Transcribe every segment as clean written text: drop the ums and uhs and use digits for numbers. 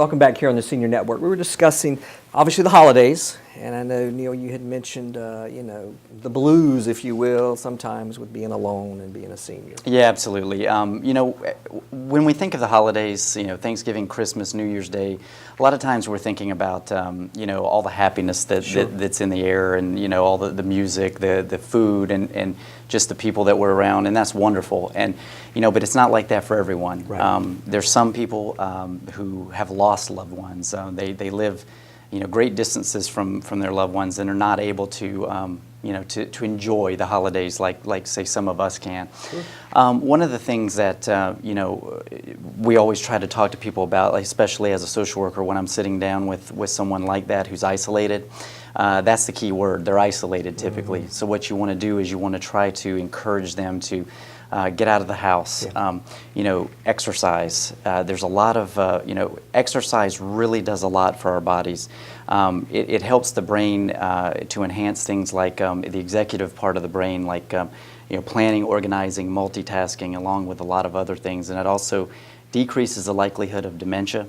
Welcome back here on the Senior Network. We were discussing, obviously, the holidays, and I know, Neil, you had mentioned, the blues, if you will, sometimes with being alone and being a senior. Yeah, absolutely. When we think of the holidays, Thanksgiving, Christmas, New Year's Day, a lot of times we're thinking about, all the happiness that's in the air, and all the music, the food, and just the people that we're around, and that's wonderful. And but it's not like that for everyone. Right. There's some people who have lost loved ones. They live, great distances from their loved ones, and are not able to, to enjoy the holidays like say some of us can. Sure. One of the things that we always try to talk to people about, especially as a social worker, when I'm sitting down with someone like that who's isolated. That's the key word. They're isolated typically. So what you want to do is you want to try to encourage them to get out of the house, exercise. There's a lot of, exercise really does a lot for our bodies. It helps the brain to enhance things like the executive part of the brain, like planning, organizing, multitasking, along with a lot of other things. And it also decreases the likelihood of dementia.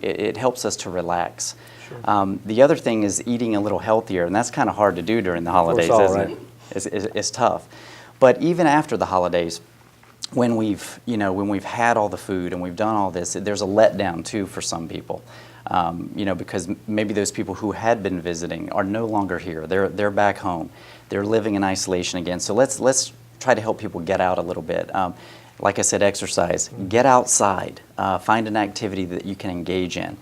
It helps us to relax. Sure. The other thing is eating a little healthier, and that's kind of hard to do during the holidays, isn't it? It's tough. But even after the holidays, when we've had all the food and we've done all this, there's a letdown too for some people, because maybe those people who had been visiting are no longer here. They're back home. They're living in isolation again. So let's try to help people get out a little bit. Like I said, exercise. Get outside. Find an activity that you can engage in.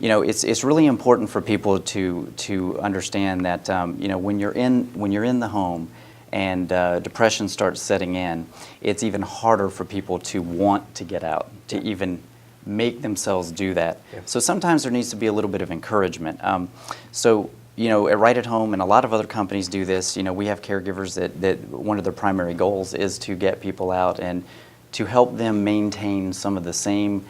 It's really important for people to understand that when you're in the home and depression starts setting in, it's even harder for people to want to get out, to even make themselves do that. Yeah. So sometimes there needs to be a little bit of encouragement. At Right at Home, and a lot of other companies do this, we have caregivers that one of their primary goals is to get people out and to help them maintain some of the same,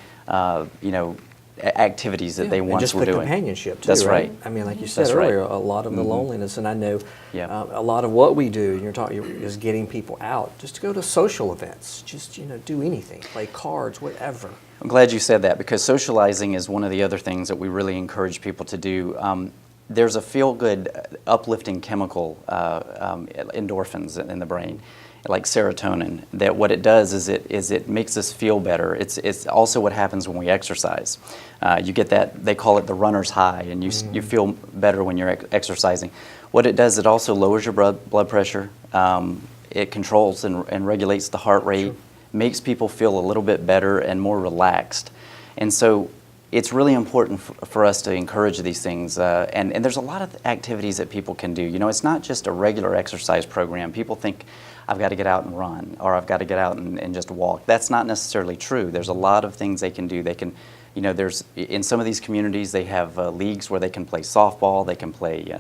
activities that they once were doing. Just the companionship too. That's right. I mean, like you said earlier, a lot of the loneliness, and I know a lot of what we do. You're talking is getting people out, just to go to social events, just do anything, play cards, whatever. I'm glad you said that, because socializing is one of the other things that we really encourage people to do. There's a feel-good, uplifting chemical, endorphins in the brain, like serotonin, that what it does is it makes us feel better. It's also what happens when we exercise. You get that, they call it the runner's high, and you feel better when you're exercising. What it does, it also lowers your blood pressure. It controls and regulates the heart rate, makes people feel a little bit better and more relaxed. And so it's really important for us to encourage these things, and there's a lot of activities that people can do. It's not just a regular exercise program. People think, I've got to get out and run, or I've got to get out and just walk. That's not necessarily true. There's a lot of things they can do. They can, there's, in some of these communities, they have leagues where they can play softball, they can play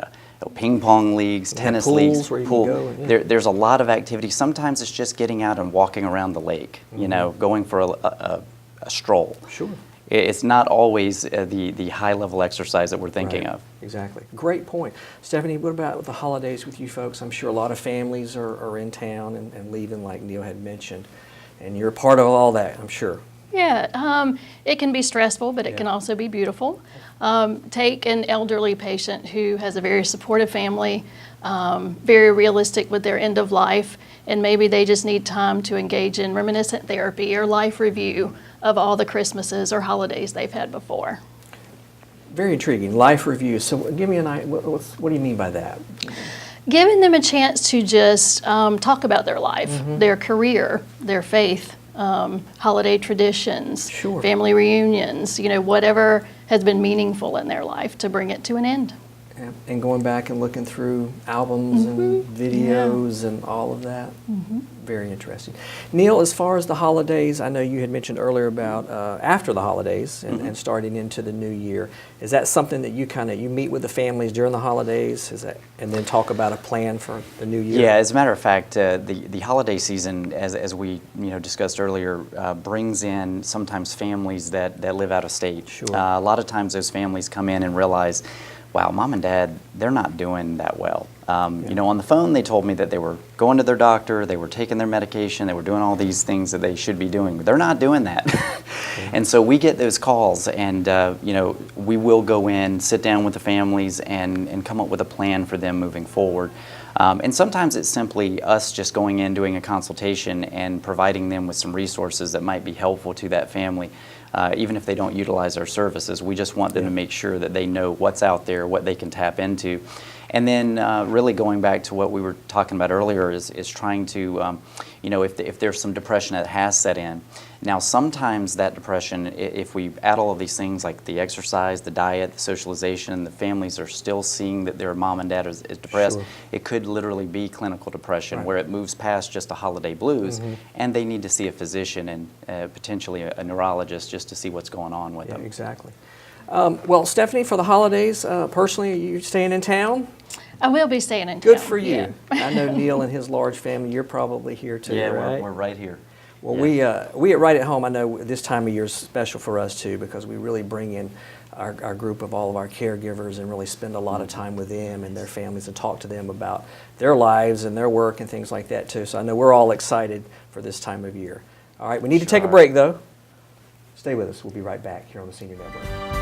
ping pong leagues, tennis leagues, pool. There's a lot of activities. Sometimes it's just getting out and walking around the lake, going for a stroll. Sure. It's not always the high-level exercise that we're thinking of. Exactly. Great point. Stephanie, what about the holidays with you folks? I'm sure a lot of families are in town and leaving, like Neil had mentioned, and you're a part of all that, I'm sure. Yeah, it can be stressful, but it can also be beautiful. Take an elderly patient who has a very supportive family, very realistic with their end of life, and maybe they just need time to engage in reminiscent therapy or life review of all the Christmases or holidays they've had before. Very intriguing. Life review. So give me an idea. What do you mean by that? Giving them a chance to just talk about their life, their career, their faith, holiday traditions, family reunions, whatever has been meaningful in their life, to bring it to an end. Yeah. And going back and looking through albums and videos and all of that. Very interesting. Neil, as far as the holidays, I know you had mentioned earlier about after the holidays and starting into the new year. Is that something that you meet with the families during the holidays? And then talk about a plan for the new year? Yeah, as a matter of fact, the holiday season, as we discussed earlier, brings in sometimes families that live out of state. Sure. A lot of times those families come in and realize, wow, mom and dad, they're not doing that well. You know, on the phone they told me that they were going to their doctor, they were taking their medication, they were doing all these things that they should be doing, but they're not doing that. And so we get those calls, and you know, we will go in, sit down with the families, and come up with a plan for them moving forward. And sometimes it's simply us just going in, doing a consultation, and providing them with some resources that might be helpful to that family. Even if they don't utilize our services, we just want them to make sure that they know what's out there, what they can tap into. And then really going back to what we were talking about earlier is trying to, you know, if there's some depression that has set in. Now sometimes that depression, if we add all of these things like the exercise, the diet, the socialization, the families are still seeing that their mom and dad is depressed, Sure. it could literally be clinical depression, Right. where it moves past just a holiday blues, and they need to see a physician and potentially a neurologist just to see what's going on with Yeah, them. exactly. Well, Stephanie, for the holidays, personally, are you staying in town? I will be staying in town. Good for you. Yeah. I know Neil and his large family, you're probably here too, Yeah, right? we're right here. Well, Yeah. we at Right at Home, I know this time of year is special for us too, because we really bring in our group of all of our caregivers and really spend a lot of time with them and their families and talk to them about their lives and their work and things like that too. So I know we're all excited for this time of year. All right, we need to take a Sure. break though. Stay with us. We'll be right back here on the Senior Network.